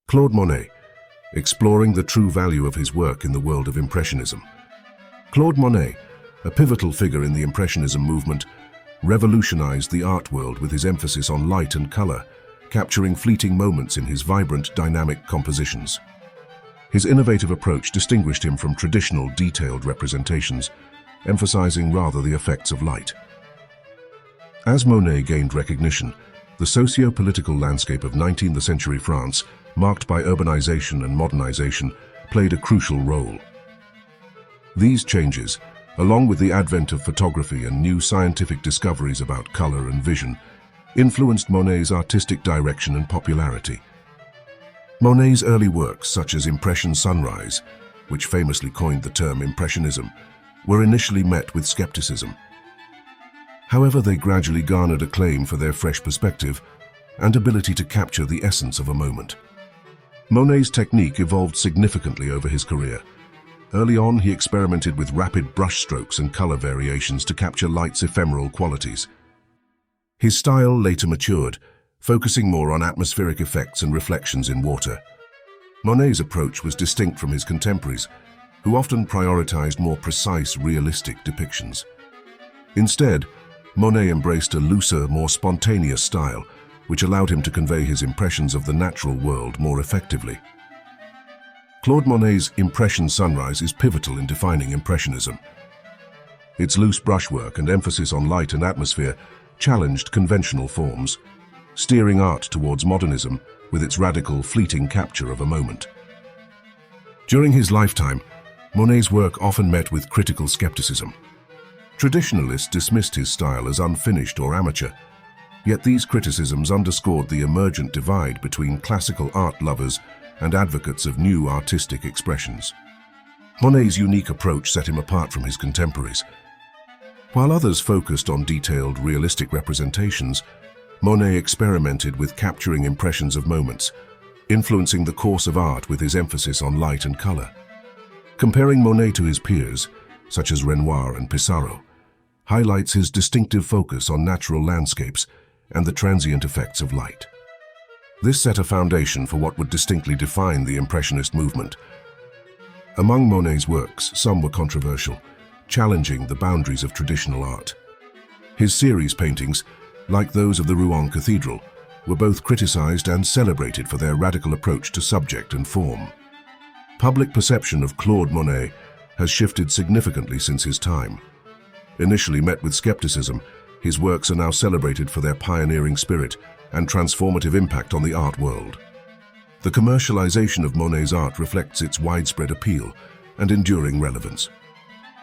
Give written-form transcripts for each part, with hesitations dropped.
Claude Monet, exploring the true value of his work in the world of Impressionism. Claude Monet, a pivotal figure in the Impressionism movement, revolutionized the art world with his emphasis on light and color, capturing fleeting moments in his vibrant, dynamic compositions. His innovative approach distinguished him from traditional, detailed representations, emphasizing rather the effects of light. As Monet gained recognition, the socio-political landscape of 19th century France, marked by urbanization and modernization, played a crucial role. These changes, along with the advent of photography and new scientific discoveries about color and vision, influenced Monet's artistic direction and popularity. Monet's early works, such as Impression Sunrise, which famously coined the term Impressionism, were initially met with skepticism. However, they gradually garnered acclaim for their fresh perspective and ability to capture the essence of a moment. Monet's technique evolved significantly over his career. Early on, he experimented with rapid brushstrokes and color variations to capture light's ephemeral qualities. His style later matured, focusing more on atmospheric effects and reflections in water. Monet's approach was distinct from his contemporaries, who often prioritized more precise, realistic depictions. Instead, Monet embraced a looser, more spontaneous style, which allowed him to convey his impressions of the natural world more effectively. Claude Monet's Impression Sunrise is pivotal in defining Impressionism. Its loose brushwork and emphasis on light and atmosphere challenged conventional forms, steering art towards modernism with its radical, fleeting capture of a moment. During his lifetime, Monet's work often met with critical skepticism. Traditionalists dismissed his style as unfinished or amateur, yet these criticisms underscored the emergent divide between classical art lovers and advocates of new artistic expressions. Monet's unique approach set him apart from his contemporaries. While others focused on detailed, realistic representations, Monet experimented with capturing impressions of moments, influencing the course of art with his emphasis on light and color. Comparing Monet to his peers, such as Renoir and Pissarro, highlights his distinctive focus on natural landscapes and the transient effects of light. This set a foundation for what would distinctly define the Impressionist movement. Among Monet's works, some were controversial, challenging the boundaries of traditional art. His series paintings, like those of the Rouen Cathedral, were both criticized and celebrated for their radical approach to subject and form. Public perception of Claude Monet has shifted significantly since his time. Initially met with skepticism, his works are now celebrated for their pioneering spirit and transformative impact on the art world. The commercialization of Monet's art reflects its widespread appeal and enduring relevance.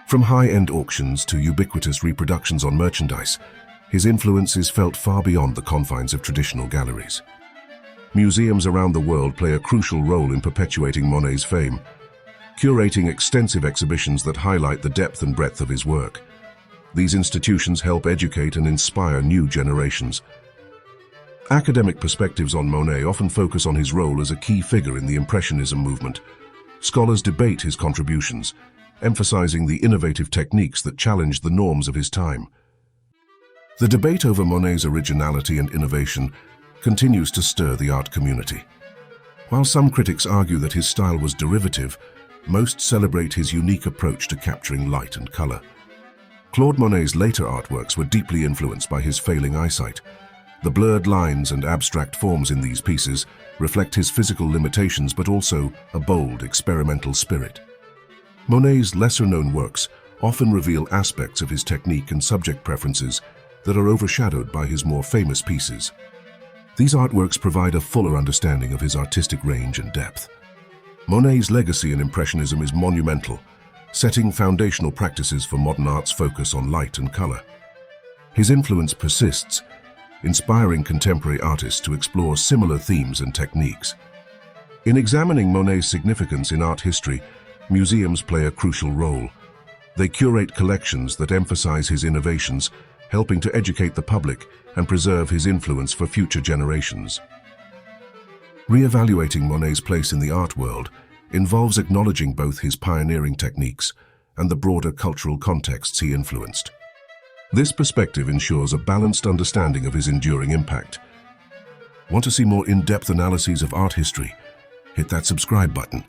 From high-end auctions to ubiquitous reproductions on merchandise, his influence is felt far beyond the confines of traditional galleries. Museums around the world play a crucial role in perpetuating Monet's fame, curating extensive exhibitions that highlight the depth and breadth of his work. These institutions help educate and inspire new generations. Academic perspectives on Monet often focus on his role as a key figure in the Impressionism movement. Scholars debate his contributions, emphasizing the innovative techniques that challenged the norms of his time. The debate over Monet's originality and innovation continues to stir the art community. While some critics argue that his style was derivative, most celebrate his unique approach to capturing light and color. Claude Monet's later artworks were deeply influenced by his failing eyesight. The blurred lines and abstract forms in these pieces reflect his physical limitations but also a bold, experimental spirit. Monet's lesser-known works often reveal aspects of his technique and subject preferences that are overshadowed by his more famous pieces. These artworks provide a fuller understanding of his artistic range and depth. Monet's legacy in Impressionism is monumental, setting foundational practices for modern art's focus on light and color. His influence persists, inspiring contemporary artists to explore similar themes and techniques. In examining Monet's significance in art history, museums play a crucial role. They curate collections that emphasize his innovations, helping to educate the public and preserve his influence for future generations. Re-evaluating Monet's place in the art world involves acknowledging both his pioneering techniques and the broader cultural contexts he influenced. This perspective ensures a balanced understanding of his enduring impact. Want to see more in-depth analyses of art history? hit that subscribe button